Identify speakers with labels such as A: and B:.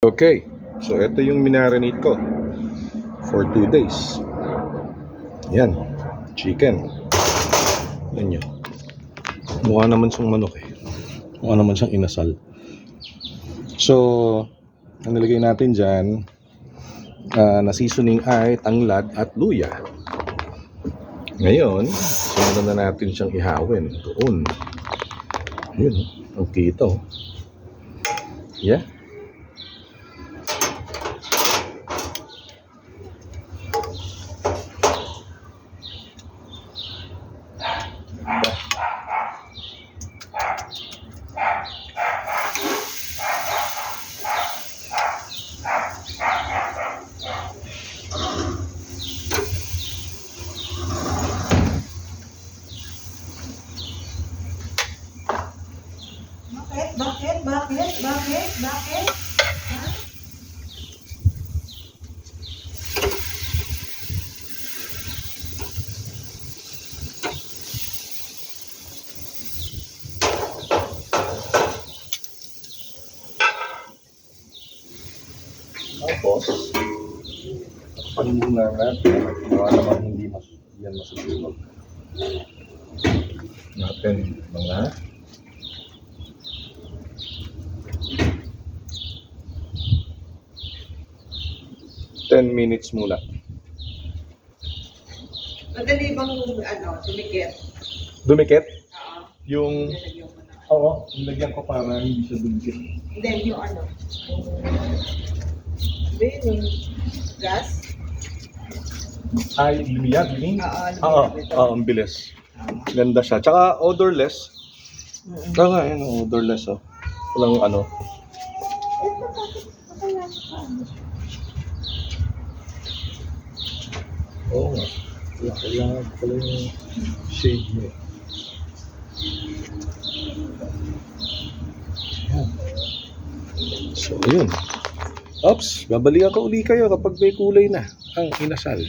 A: Okay, so ito yung minarinate ko for 2 days. Yan, chicken. Yan yun. Mukha naman siyang manok eh. Mukha naman siyang inasal. So, ang nilagay natin dyan na seasoning ay tanglad at luya. Ngayon, sunod na natin siyang ihawin doon. Yun, ang kito. Yeah.
B: Bakit? Ha?
A: Tapos, panmuna natin para naman hindi yan masusunog. Natin mga 10 minutes muna.
B: Madali bang tumikit?
A: Dumikit?
B: Oo.
A: Yung...
B: Nilagyan mo na.
A: Oo, nilagyan ko para hindi siya dumikit.
B: Hindi, yung yung gas?
A: Ay, lumiyag, yun?
B: Oo,
A: Oo, ang bilis. Ganda siya. Tsaka odorless. Tsaka yun, odorless oh. Walang ano. Oo nga. Kailangan pala yung shade mo. Ayan. So, yun. Oops, babalikan ko uli kayo kapag may kulay na ang inasal.